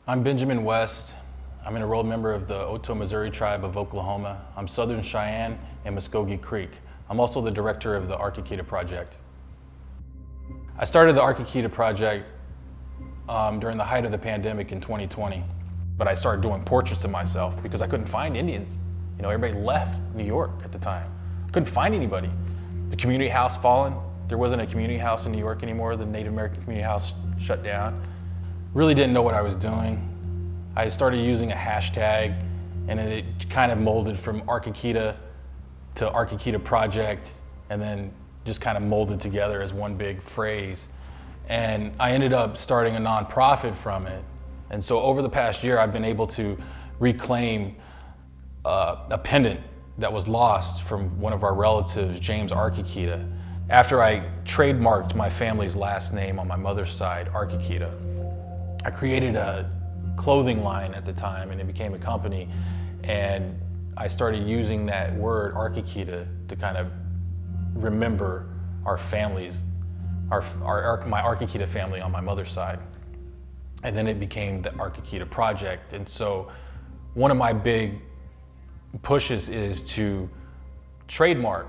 I'm Benjamin West. I'm an enrolled member of the Otoe Missouri tribe of Oklahoma. I'm Southern Cheyenne and Muskogee Creek. I'm also the director of the Arkakita Project. I started the Arkakita Project during the height of the pandemic in 2020, but I started doing portraits of myself because I couldn't find Indians. You know, everybody left New York at the time. Couldn't find anybody. The community house fallen. There wasn't a community house in New York anymore. The Native American community house shut down. Really didn't know what I was doing. I started using a hashtag, and it kind of molded from Arkakita to Arkakita Project, and then just kind of molded together as one big phrase. And I ended up starting a nonprofit from it. And so over the past year, I've been able to reclaim a pendant that was lost from one of our relatives, James Arkakita, after I trademarked my family's last name on my mother's side, Arkakita. I created a clothing line at the time, and it became a company, and I started using that word Arkakita to kind of remember our families, my Arkakita family on my mother's side. And then it became the Arkakita Project. And so one of my big pushes is to trademark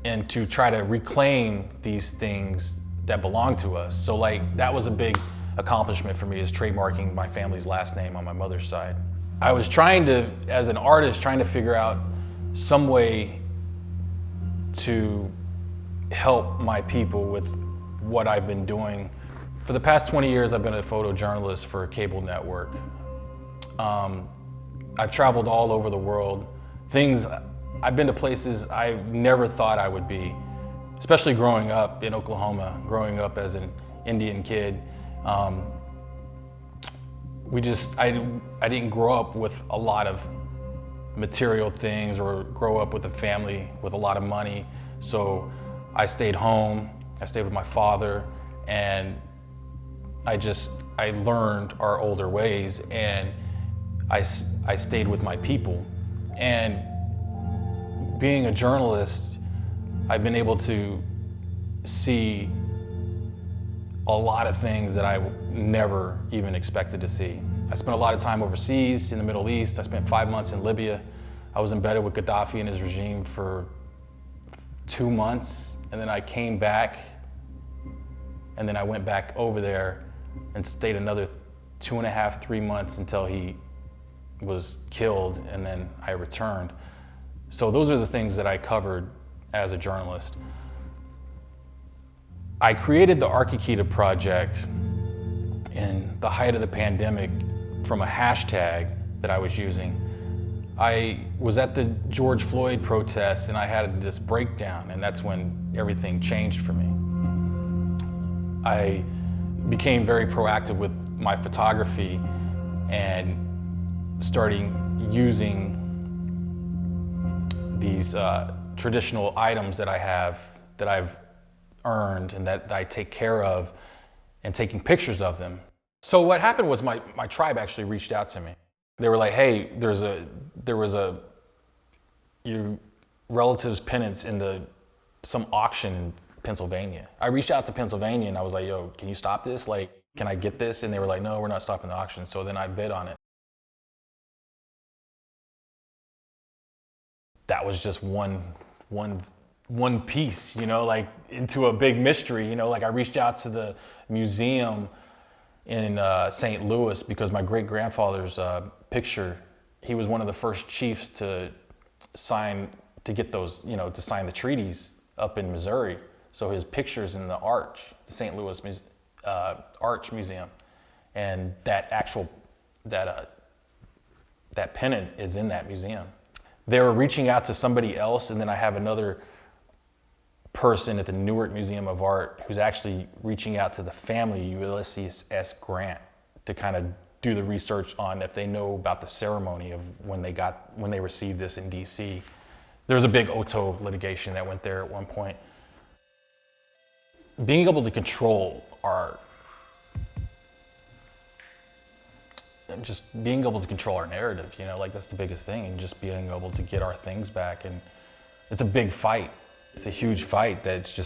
and to try to reclaim these things that belong to us. So like that was a big accomplishment for me, is trademarking my family's last name on my mother's side. I was trying to, as an artist, trying to figure out some way to help my people with what I've been doing. For the past 20 years, I've been a photojournalist for a cable network. I've traveled all over the world. I've been to places I never thought I would be, especially growing up in Oklahoma, growing up as an Indian kid. I didn't grow up with a lot of material things or grow up with a family with a lot of money. So I stayed home, I stayed with my father, and I learned our older ways, and I stayed with my people. And being a journalist, I've been able to see a lot of things that I never even expected to see. I spent a lot of time overseas in the Middle East. I spent 5 months in Libya. I was embedded with Gaddafi and his regime for 2 months, and then I came back, and then I went back over there and stayed another 2.5, 3 months until he was killed, and then I returned. So those are the things that I covered as a journalist. I created the Arkakita Project in the height of the pandemic from a hashtag that I was using. I was at the George Floyd protest, and I had this breakdown, and that's when everything changed for me. I became very proactive with my photography and starting using these traditional items that I have, that I've earned and that I take care of, and taking pictures of them. So what happened was my tribe actually reached out to me. They were like, hey, there was your relative's pendants in some auction in Pennsylvania. I reached out to Pennsylvania and I was like, yo, can you stop this? Like, can I get this? And they were like, no, we're not stopping the auction. So then I bid on it. That was just one piece, you know, like into a big mystery. You know, like I reached out to the museum in St. Louis because my great-grandfather's picture, he was one of the first chiefs to get those, you know, to sign the treaties up in Missouri. So his picture's in the Arch, the St. Louis Arch Museum, and that pennant is in that museum. They were reaching out to somebody else, and then I have another person at the Newark Museum of Art who's actually reaching out to the family, Ulysses S. Grant, to kind of do the research on if they know about the ceremony of when they received this in DC. There was a big Otoe litigation that went there at one point. Being able to control art, just being able to control our narrative, you know, like that's the biggest thing, and just being able to get our things back. And it's a big fight. It's a huge fight that's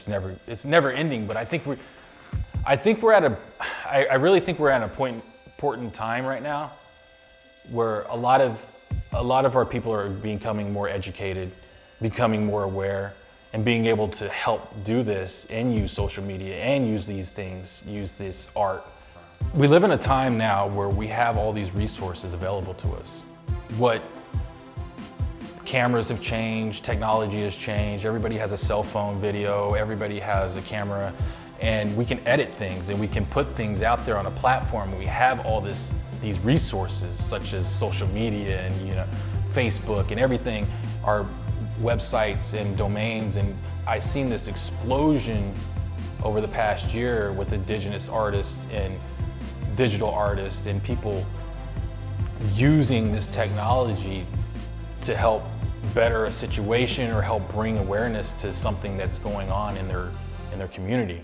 it's never ending. But I really think we're at a point important time right now where a lot of our people are becoming more educated, becoming more aware, and being able to help do this and use social media and use these things, use this art. We live in a time now where we have all these resources available to us. What cameras have changed, technology has changed, everybody has a cell phone video, everybody has a camera, and we can edit things and we can put things out there on a platform. We have all these resources such as social media and Facebook and everything, our websites and domains, and I've seen this explosion over the past year with indigenous artists and digital artists and people using this technology to help better a situation or help bring awareness to something that's going on in their community.